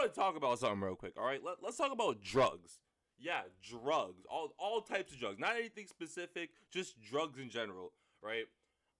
want to talk about something real quick. All right, let's talk about drugs. Yeah, drugs. All types of drugs. Not anything specific, just drugs in general, right?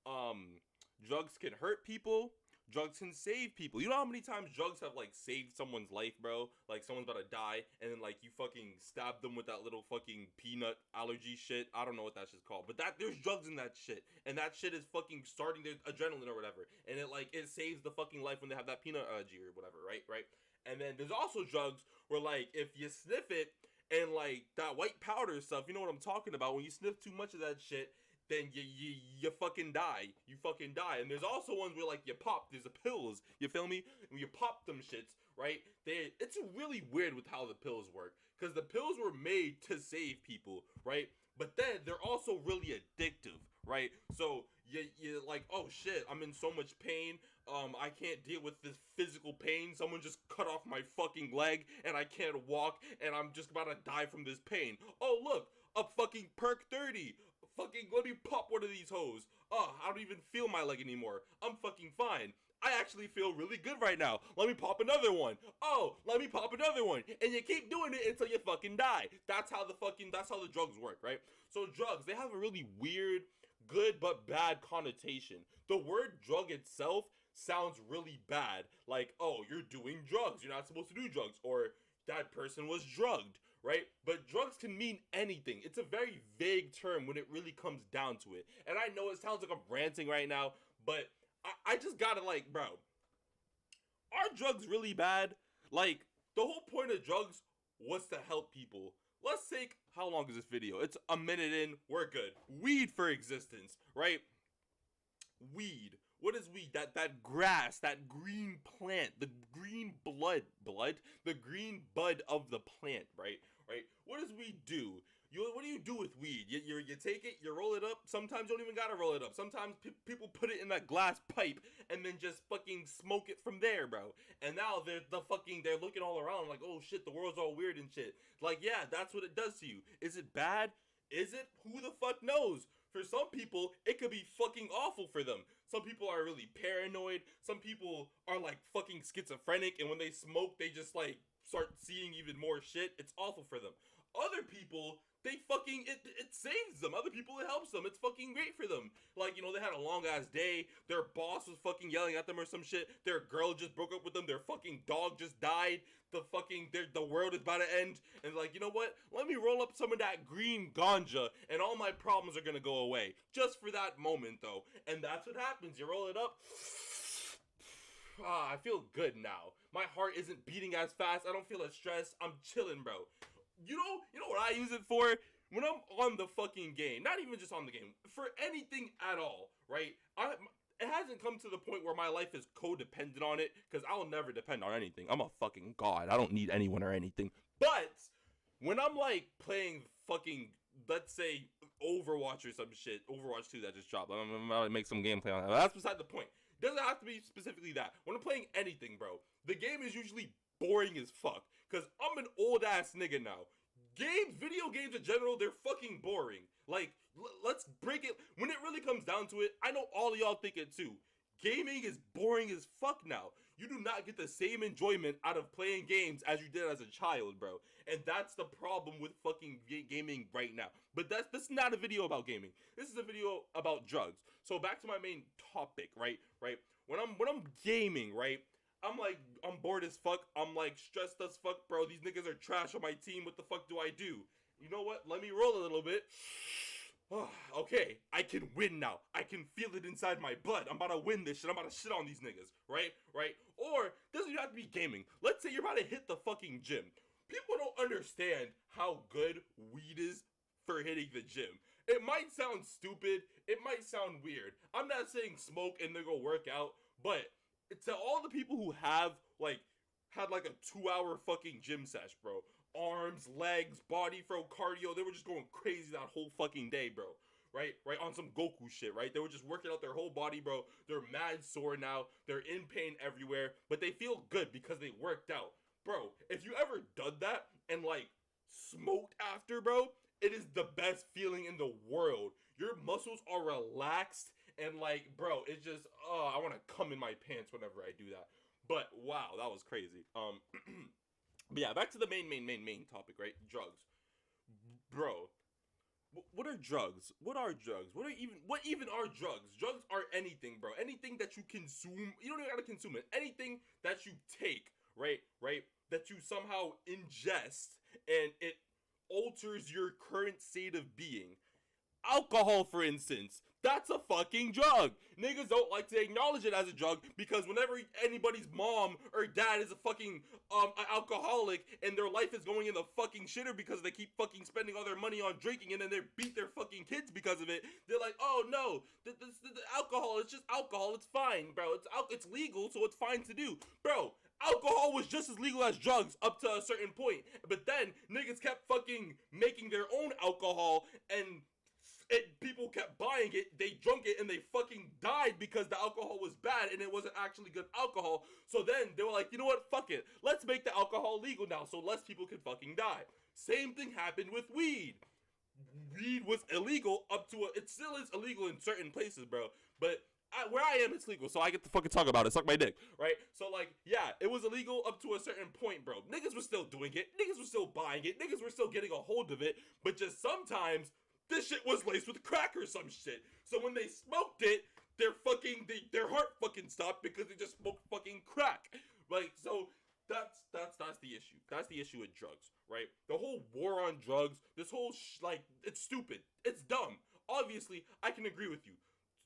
Um, drugs can hurt people. Drugs can save people. You know how many times drugs have like saved someone's life, bro? Like someone's about to die, and then like you fucking stab them with that little fucking peanut allergy shit. I don't know what that shit's called, but that there's drugs in that shit, and that shit is fucking starting their adrenaline or whatever, and it saves the fucking life when they have that peanut allergy or whatever, right? And then there's also drugs where like if you sniff it and like that white powder stuff, you know what I'm talking about. When you sniff too much of that shit, then you fucking die. You fucking die. And there's also ones where like you pop. There's the pills. You feel me? When you pop them shits, right? It's really weird with how the pills work, because the pills were made to save people, right? But then they're also really addictive, right? So you like, oh shit, I'm in so much pain. I can't deal with this physical pain. Someone just cut off my fucking leg and I can't walk and I'm just about to die from this pain. Oh look, a fucking perk 30. Fucking let me pop one of these hoes. Oh, I don't even feel my leg anymore. I'm fucking fine. I actually feel really good right now. Let me pop another one. Oh, let me pop another one. And you keep doing it until you fucking die. That's how the drugs work, right? So drugs, they have a really weird, good but bad connotation. The word drug itself sounds really bad. Like, oh, you're doing drugs. You're not supposed to do drugs. Or that person was drugged, right? But drugs can mean anything. It's a very vague term when it really comes down to it. And I know it sounds like I'm ranting right now, but I just gotta like, bro, are drugs really bad? Like, the whole point of drugs was to help people. Let's take, how long is this video? It's a minute in, we're good. Weed for existence, right? Weed. What is weed? That grass, that green plant, the green the green bud of the plant, right? What does weed do? What do you do with weed? You take it, you roll it up. Sometimes you don't even gotta roll it up. Sometimes people put it in that glass pipe and then just fucking smoke it from there, bro. And now they're looking all around like, oh shit, the world's all weird and shit. Like, yeah, that's what it does to you. Is it bad? Is it? Who the fuck knows? For some people, it could be fucking awful for them. Some people are really paranoid. Some people are like fucking schizophrenic, and when they smoke, they just like start seeing even more shit. It's awful for them. Other people, they fucking, it saves them. Other people, it helps them. It's fucking great for them. Like, you know, they had a long ass day. Their boss was fucking yelling at them or some shit. Their girl just broke up with them. Their fucking dog just died. The world is about to end. And like, you know what? Let me roll up some of that green ganja and all my problems are gonna go away. Just for that moment though. And that's what happens. You roll it up. I feel good now. My heart isn't beating as fast. I don't feel as stressed. I'm chilling, bro. You know what I use it for? When I'm on the fucking game, not even just on the game, for anything at all, right? It hasn't come to the point where my life is codependent on it, because I'll never depend on anything. I'm a fucking god. I don't need anyone or anything. But when I'm like playing fucking, let's say, Overwatch or some shit, Overwatch 2 that just dropped, I'm gonna make some gameplay on that. But that's beside the point. It doesn't have to be specifically that. When I'm playing anything, bro, the game is usually boring as fuck, because I'm an old ass nigga now. Video games in general, they're fucking boring. Like, let's break it. When it really comes down to it, I know all of y'all think it too. Gaming is boring as fuck now. You do not get the same enjoyment out of playing games as you did as a child, bro. And that's the problem with fucking gaming right now. But this is not a video about gaming. This is a video about drugs. So back to my main topic, right? When I'm gaming, right? I'm bored as fuck. I'm like stressed as fuck, bro. These niggas are trash on my team. What the fuck do I do? You know what? Let me roll a little bit. Okay, I can win now. I can feel it inside my blood. I'm about to win this shit. I'm about to shit on these niggas, right? Or doesn't even have to be gaming. Let's say you're about to hit the fucking gym. People don't understand how good weed is for hitting the gym. It might sound stupid. It might sound weird. I'm not saying smoke and then go work out, but to all the people who have had like a 2-hour fucking gym sesh, bro. Arms, legs, body throw, cardio. They were just going crazy that whole fucking day, bro. Right? On some Goku shit, right? They were just working out their whole body, bro. They're mad sore now. They're in pain everywhere. But they feel good because they worked out. Bro, if you ever done that and like smoked after, bro, it is the best feeling in the world. Your muscles are relaxed and like, bro, it's just, I want to come in my pants whenever I do that. But wow, that was crazy. But yeah, back to the main topic, right? Drugs, bro. What are drugs? What are drugs? What even are drugs? Drugs are anything, bro. Anything that you consume. You don't even gotta consume it. Anything that you take, right? Right? That you somehow ingest and it alters your current state of being. Alcohol, for instance, that's a fucking drug. Niggas don't like to acknowledge it as a drug because whenever anybody's mom or dad is a fucking alcoholic and their life is going in the fucking shitter because they keep fucking spending all their money on drinking and then they beat their fucking kids because of it, they're like, oh no, the alcohol, it's just alcohol, it's fine, bro. It's legal, so it's fine to do, bro. Alcohol was just as legal as drugs up to a certain point, but then niggas kept fucking making their own alcohol and people kept buying it, they drunk it, and they fucking died because the alcohol was bad and it wasn't actually good alcohol. So then they were like, you know what, fuck it, let's make the alcohol legal now so less people can fucking die. Same thing happened with weed. Weed was illegal it still is illegal in certain places, bro, but where I am, it's legal, so I get to fucking talk about it. Suck my dick, right? So, like, yeah, it was illegal up to a certain point, bro. Niggas were still doing it. Niggas were still buying it. Niggas were still getting a hold of it. But just sometimes, this shit was laced with crack or some shit. So when they smoked it, their heart fucking stopped because they just smoked fucking crack. Like, so that's the issue. That's the issue with drugs, right? The whole war on drugs, this whole it's stupid. It's dumb. Obviously, I can agree with you.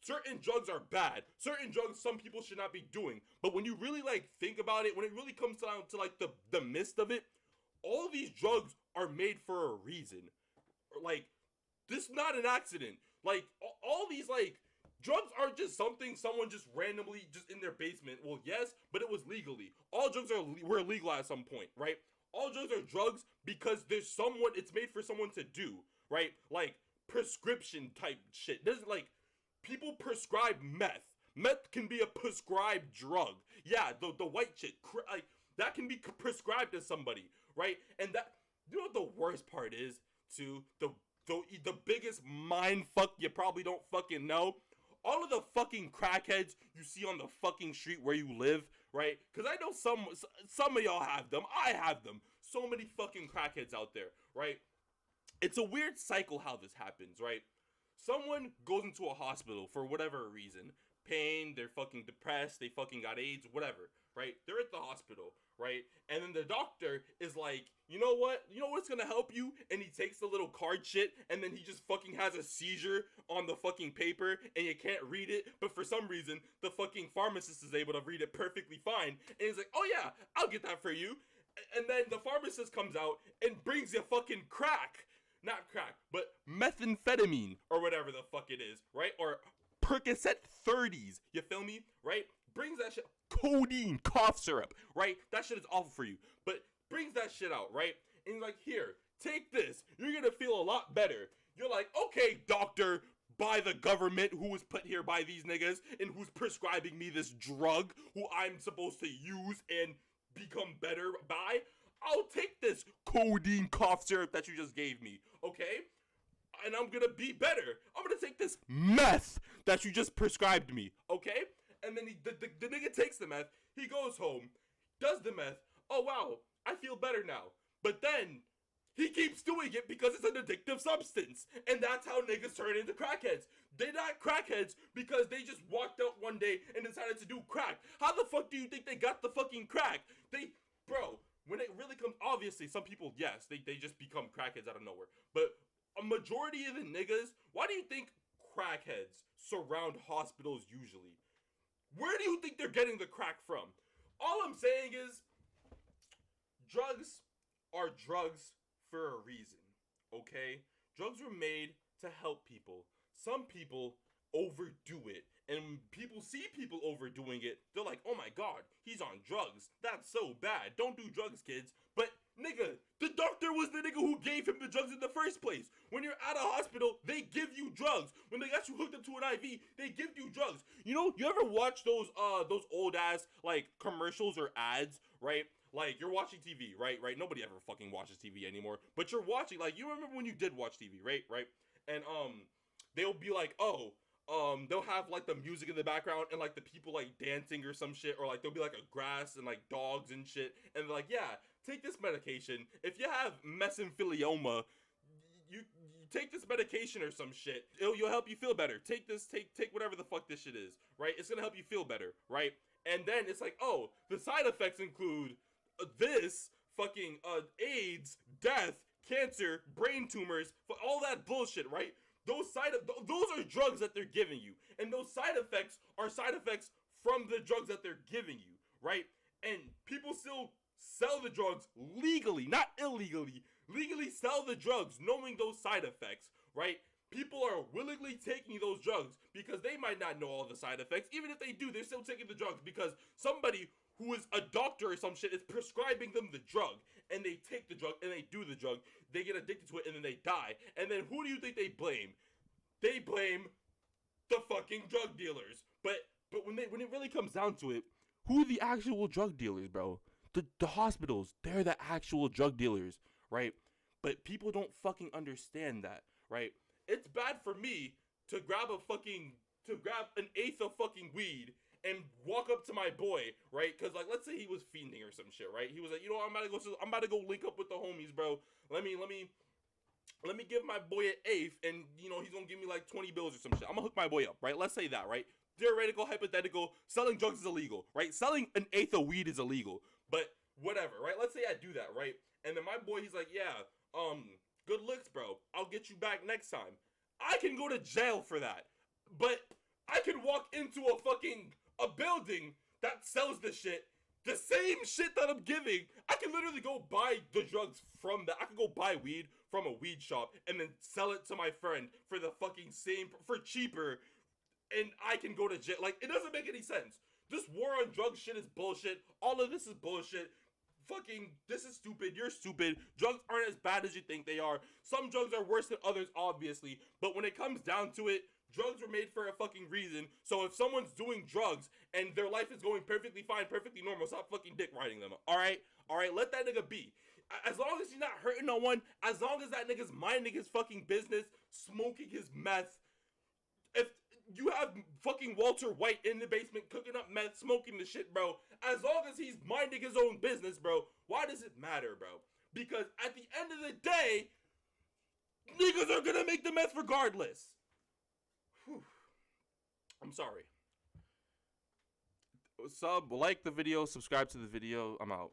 Certain drugs are bad. Certain drugs some people should not be doing. But when you really like think about it, when it really comes down to like the midst of it, all these drugs are made for a reason. Like, this is not an accident. Like, all these like drugs aren't just something someone just randomly just in their basement. Well, yes, but it was legally. All drugs were legal at some point, right? All drugs are drugs because there's someone, it's made for someone to do, right? Like prescription type shit. There's like people prescribe meth. Meth can be a prescribed drug. Yeah, the white shit, like that can be prescribed to somebody, right? And that, you know what the worst part is? To the biggest mind fuck you probably don't fucking know. All of the fucking crackheads you see on the fucking street where you live, right? Because I know some of y'all have them. I have them. So many fucking crackheads out there, right? It's a weird cycle how this happens, right? Someone goes into a hospital for whatever reason. Pain, they're fucking depressed, they fucking got AIDS, whatever, right? They're at the hospital, right? And then the doctor is like, you know what? You know what's gonna help you? And he takes the little card shit, and then he just fucking has a seizure on the fucking paper, and you can't read it, but for some reason, the fucking pharmacist is able to read it perfectly fine, and he's like, oh yeah, I'll get that for you. And then the pharmacist comes out and brings you fucking crack. Not crack, but methamphetamine, or whatever the fuck it is, right? Or Percocet 30s, you feel me, right? Brings that shit, codeine, cough syrup, right? That shit is awful for you, but brings that shit out, right? And he's like, here, take this, you're gonna feel a lot better. You're like, okay, doctor, by the government who was put here by these niggas, and who's prescribing me this drug, who I'm supposed to use and become better by, I'll take this codeine cough syrup that you just gave me, okay? And I'm gonna be better. I'm gonna take this meth that you just prescribed me, okay? And then the nigga takes the meth, he goes home, does the meth, oh wow, I feel better now. But then, he keeps doing it because it's an addictive substance. And that's how niggas turn into crackheads. They're not crackheads because they just walked out one day and decided to do crack. How the fuck do you think they got the fucking crack? Bro, when it really comes, obviously, some people, yes, they just become crackheads out of nowhere. But a majority of the niggas, why do you think crackheads surround hospitals usually? Where do you think they're getting the crack from? All I'm saying is, drugs are drugs for a reason, okay? Drugs were made to help people. Some people overdo it, and people see people overdoing it. They're like, oh my god, he's on drugs. That's so bad. Don't do drugs, kids. But, nigga, the doctor was the nigga who gave him the drugs in the first place. When you're at a hospital, they give you drugs. When they got you hooked up to an IV, they give you drugs. You know, you ever watch those old ass, like, commercials or ads, right? Like, you're watching TV, right? Nobody ever fucking watches TV anymore. But you're watching, like, you remember when you did watch TV, right? And, they'll be like, they'll have, like, the music in the background and, like, the people, like, dancing or some shit. Or, like, there'll be, like, a grass and, like, dogs and shit. And they're like, yeah, take this medication. If you have mesothelioma, you take this medication or some shit. You'll help you feel better. Take this, take whatever the fuck this shit is, right? It's gonna help you feel better, right? And then it's like, oh, the side effects include this, fucking AIDS, death, cancer, brain tumors, all that bullshit, right? Those are drugs that they're giving you, and those side effects are side effects from the drugs that they're giving you, right? And people still sell the drugs legally, not illegally. Legally sell the drugs, knowing those side effects, right? People are willingly taking those drugs because they might not know all the side effects. Even if they do, they're still taking the drugs because somebody who is a doctor or some shit is prescribing them the drug, and they take the drug and they do the drug. They get addicted to it and then they die. And then who do you think they blame? They blame the fucking drug dealers. But when it really comes down to it, who are the actual drug dealers, bro? The hospitals, they're the actual drug dealers, right? But people don't fucking understand that, right? It's bad for me to grab an eighth of fucking weed and walk up to my boy, right? Because, like, let's say he was fiending or some shit, right? He was like, you know what, I'm about to go link up with the homies, bro. Let me give my boy an eighth, and, you know, he's gonna give me, like, 20 bills or some shit. I'm gonna hook my boy up, right? Let's say that, right? Theoretical, hypothetical, selling drugs is illegal, right? Selling an eighth of weed is illegal, but whatever, right? Let's say I do that, right? And then my boy, he's like, yeah, good looks, bro. I'll get you back next time. I can go to jail for that, but I can walk into a building that sells the shit, the same shit that I'm giving. I can literally go buy the drugs from that. I can go buy weed from a weed shop and then sell it to my friend for the fucking same, for cheaper, and I can go to jail. Like, it doesn't make any sense. This war on drugs shit is bullshit. All of this is bullshit. Fucking, this is stupid. You're stupid. Drugs aren't as bad as you think they are. Some drugs are worse than others, obviously. But when it comes down to it, drugs were made for a fucking reason. So if someone's doing drugs and their life is going perfectly fine, perfectly normal, stop fucking dick riding them. Alright? Alright, let that nigga be. As long as he's not hurting no one, as long as that nigga's minding his fucking business, smoking his meth. If you have fucking Walter White in the basement cooking up meth, smoking the shit, bro, as long as he's minding his own business, bro, why does it matter, bro? Because at the end of the day, niggas are gonna make the meth regardless. Whew. I'm sorry. Like the video, subscribe to the video. I'm out.